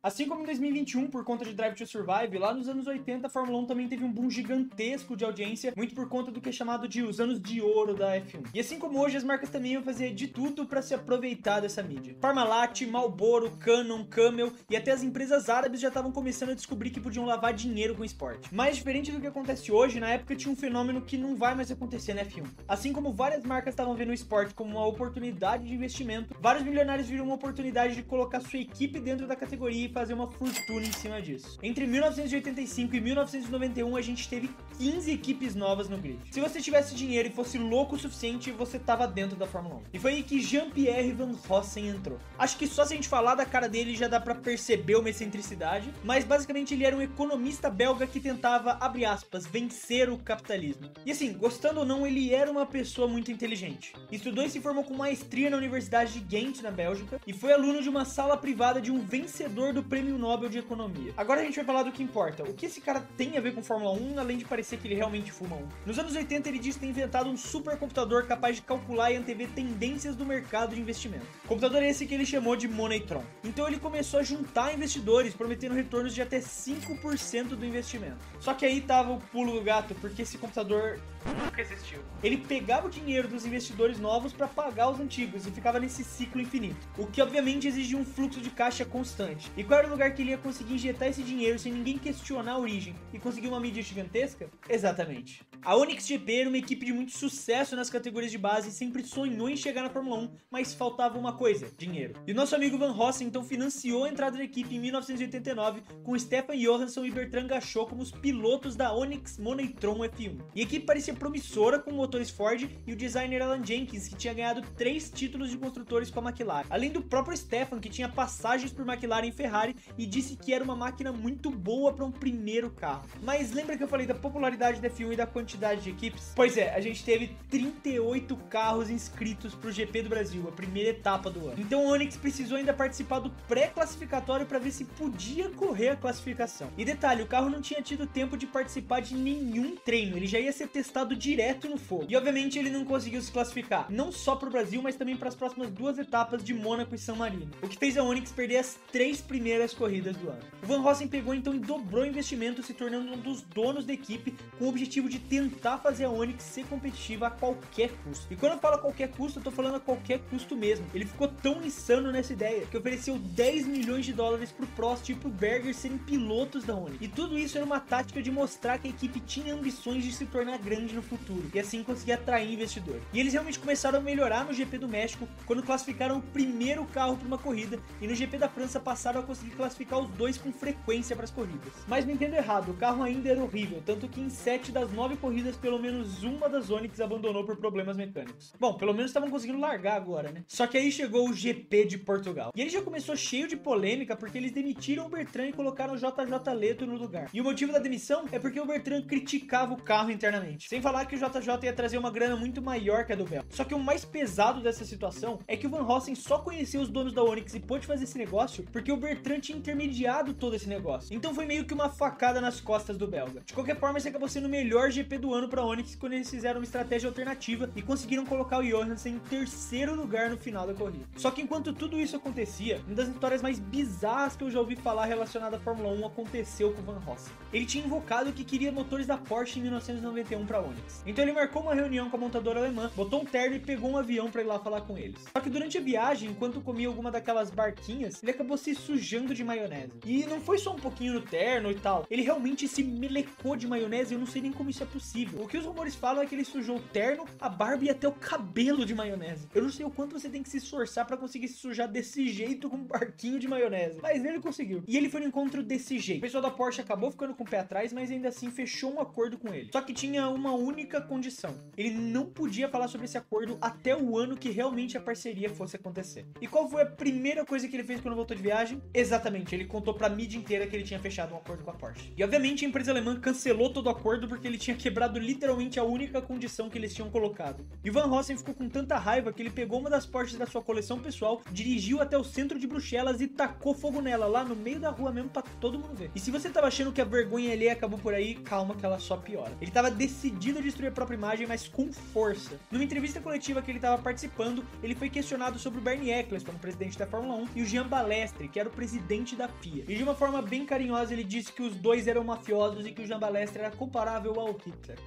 Assim como em 2021, por conta de Drive to Survive, lá nos anos 80 a Fórmula 1 também teve um boom gigantesco de audiência, muito por conta do que é chamado de os anos de ouro da F1. E assim como hoje, as marcas também iam fazer de tudo para se aproveitar dessa mídia. Parmalat, Marlboro, Canon, Camel e até as empresas árabes já estavam começando a descobrir que podiam lavar dinheiro com o esporte. Mais diferente do que acontece hoje, na época tinha um fenômeno que não vai mais acontecer na F1. Assim como várias marcas estavam vendo o esporte como uma oportunidade de investimento, vários milionários viram uma oportunidade de colocar sua equipe dentro da categoria e fazer uma fortuna em cima disso. Entre 1985 e 1991 a gente teve 15 equipes novas no grid. Se você tivesse dinheiro e fosse louco o suficiente, você tava dentro da Fórmula 1. E foi aí que Jean-Pierre Van Rossen entrou. Acho que só se a gente falar da cara dele já dá pra perceber uma excentricidade, mas basicamente ele era um economista belga que tentava, abre aspas, vencer o capitalismo. E assim, gostando ou não, ele era uma pessoa muito inteligente. Estudou e se formou com maestria na Universidade de Ghent, na Bélgica, e foi aluno de uma sala privada de um vencedor do Prêmio Nobel de Economia. Agora a gente vai falar do que importa. O que esse cara tem a ver com Fórmula 1, além de parecer que ele realmente fuma um? Nos anos 80 ele disse ter inventado um supercomputador capaz de calcular e antever tendências do mercado de investimento. Computador esse que ele chamou de Moneytron. Então ele começou a juntar investidores, prometendo retornos de até 5% do investimento. Só que aí tava o pulo do gato, porque esse computador nunca existiu. Ele pegava o dinheiro dos investidores novos para pagar os antigos e ficava nesse ciclo infinito, o que obviamente exigia um fluxo de caixa constante. E qual era o lugar que ele ia conseguir injetar esse dinheiro sem ninguém questionar a origem e conseguir uma mídia gigantesca? Exatamente. A Onyx GP era uma equipe de muito sucesso nas categorias de base e sempre sonhou em chegar na Fórmula 1, mas faltava uma coisa: dinheiro. E o nosso amigo Van Rossen então financiou a entrada da equipe em 1989 com Stefan Johansson e Bertrand Gachot como os pilotos da Onyx Moneytron F1. E a equipe parecia promissora com motores Ford e o designer Alan Jenkins, que tinha ganhado 3 títulos de construtores com a McLaren. Além do próprio Stefan, que tinha passagens por McLaren e Ferrari e disse que era uma máquina muito boa para um primeiro carro. Mas lembra que eu falei da popularidade da F1 e da quantidade de equipes? Pois é, a gente teve 38 carros inscritos pro GP do Brasil, a primeira etapa do ano. Então o Onyx precisou ainda participar do pré-classificatório para ver se podia correr a classificação. E detalhe, o carro não tinha tido tempo de participar de nenhum treino, ele já ia ser testado direto no fogo. E obviamente ele não conseguiu se classificar, não só pro Brasil, mas também para as próximas 2 etapas de Mônaco e San Marino, o que fez a Onyx perder as 3 primeiras corridas do ano. O Van Rossen pegou então e dobrou o investimento, se tornando um dos donos da equipe, com o objetivo de tentar fazer a Onyx ser competitiva a qualquer custo. E quando eu falo a qualquer custo, eu tô falando a qualquer custo mesmo. Ele ficou tão insano nessa ideia que ofereceu 10 milhões de dólares pro Prost e pro Berger serem pilotos da Onyx. E tudo isso era uma tática de mostrar que a equipe tinha ambições de se tornar grande no futuro e assim conseguir atrair investidor. E eles realmente começaram a melhorar no GP do México quando classificaram o primeiro carro para uma corrida, e no GP da França passaram a conseguir classificar os dois com frequência para as corridas. Mas não entendo errado, o carro ainda era horrível, tanto que em 7 das 9 corridas pelo menos uma das Onyx abandonou por problemas mecânicos. Bom, pelo menos estavam conseguindo largar agora, né? Só que aí chegou o GP de Portugal. E ele já começou cheio de polêmica porque eles demitiram o Bertrand e colocaram o JJ Leto no lugar. E o motivo da demissão é porque o Bertrand criticava o carro internamente. Sem falar que o JJ ia trazer uma grana muito maior que a do Bell. Só que o mais pesado dessa situação é que o Van Rossen só conheceu os donos da Onyx e pôde fazer esse negócio porque o Bertrand tinha intermediado todo esse negócio. Então foi meio que uma facada nas costas do belga. De qualquer forma, esse acabou sendo o melhor GP do ano para Onyx quando eles fizeram uma estratégia alternativa e conseguiram colocar o Johansson em terceiro lugar no final da corrida. Só que enquanto tudo isso acontecia, uma das histórias mais bizarras que eu já ouvi falar relacionada à Fórmula 1 aconteceu com o Van Rossen. Ele tinha invocado que queria motores da Porsche em 1991 para Onyx. Então ele marcou uma reunião com a montadora alemã, botou um terno e pegou um avião para ir lá falar com eles. Só que durante a viagem, enquanto comia alguma daquelas barquinhas, ele acabou se sujando de maionese. E não foi só um pouquinho no terno e tal, ele realmente se melecou de maionese. Eu não sei nem como isso é possível. O que os rumores falam é que ele sujou o terno, a barba e até o cabelo de maionese. Eu não sei o quanto você tem que se esforçar para conseguir se sujar desse jeito com um barquinho de maionese, mas ele conseguiu. E ele foi no encontro desse jeito. O pessoal da Porsche acabou ficando com o pé atrás, mas ainda assim fechou um acordo com ele. Só que tinha uma única condição: ele não podia falar sobre esse acordo até o ano que realmente a parceria fosse acontecer. E qual foi a primeira coisa que ele fez quando voltou de viagem? Exatamente, ele contou pra mídia inteira que ele tinha fechado um acordo com a Porsche. E obviamente a empresa alemã cancelou todo o acordo porque ele tinha quebrado quebrado literalmente a única condição que eles tinham colocado. E Van Rossem ficou com tanta raiva que ele pegou uma das Porsches da sua coleção pessoal, dirigiu até o centro de Bruxelas e tacou fogo nela, lá no meio da rua mesmo, pra todo mundo ver. E se você tava achando que a vergonha ali acabou por aí, calma que ela só piora. Ele tava decidido a destruir a própria imagem, mas com força. Numa entrevista coletiva que ele tava participando, ele foi questionado sobre o Bernie Eccleston, presidente da Fórmula 1, e o Jean Balestre, que era o presidente da FIA. E de uma forma bem carinhosa ele disse que os dois eram mafiosos e que o Jean Balestre era comparável ao Hitler.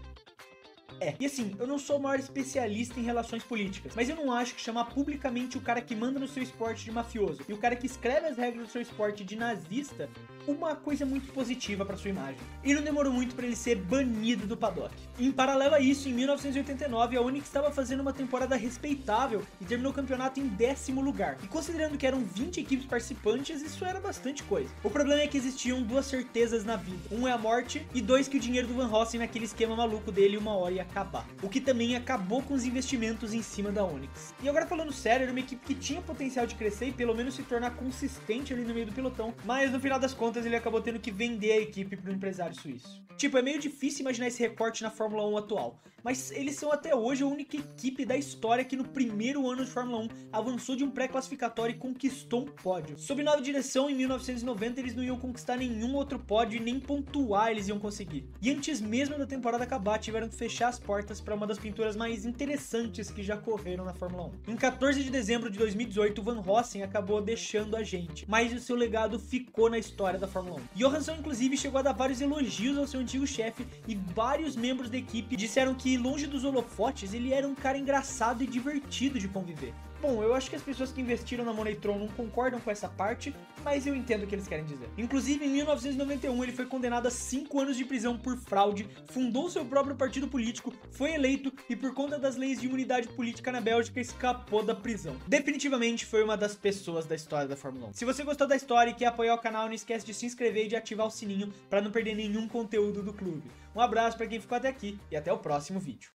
E assim, eu não sou o maior especialista em relações políticas, mas eu não acho que chamar publicamente o cara que manda no seu esporte de mafioso e o cara que escreve as regras do seu esporte de nazista uma coisa muito positiva para sua imagem. E não demorou muito para ele ser banido do paddock. Em paralelo a isso, em 1989, a Onyx estava fazendo uma temporada respeitável e terminou o campeonato em 10º lugar. E considerando que eram 20 equipes participantes, isso era bastante coisa. O problema é que existiam duas certezas na vida. Um é a morte e dois que o dinheiro do Van Rossem naquele esquema maluco dele uma hora ia acabar. O que também acabou com os investimentos em cima da Onyx. E agora falando sério, era uma equipe que tinha potencial de crescer e pelo menos se tornar consistente ali no meio do pelotão, mas no final das contas ele acabou tendo que vender a equipe para um empresário suíço. Tipo, é meio difícil imaginar esse recorte na Fórmula 1 atual, mas eles são até hoje a única equipe da história que no primeiro ano de Fórmula 1 avançou de um pré-classificatório e conquistou um pódio. Sob nova direção, em 1990 eles não iam conquistar nenhum outro pódio e nem pontuar eles iam conseguir. E antes mesmo da temporada acabar, tiveram que fechar as portas para uma das pinturas mais interessantes que já correram na Fórmula 1. Em 14 de dezembro de 2018, o Van Rossem acabou deixando a gente, mas o seu legado ficou na história da Fórmula 1. Johansson inclusive chegou a dar vários elogios ao seu antigo chefe e vários membros da equipe disseram que longe dos holofotes ele era um cara engraçado e divertido de conviver. Bom, eu acho que as pessoas que investiram na Moneytron não concordam com essa parte, mas eu entendo o que eles querem dizer. Inclusive, em 1991, ele foi condenado a 5 anos de prisão por fraude, fundou seu próprio partido político, foi eleito e, por conta das leis de imunidade política na Bélgica, escapou da prisão. Definitivamente foi uma das pessoas da história da Fórmula 1. Se você gostou da história e quer apoiar o canal, não esquece de se inscrever e de ativar o sininho para não perder nenhum conteúdo do clube. Um abraço para quem ficou até aqui e até o próximo vídeo.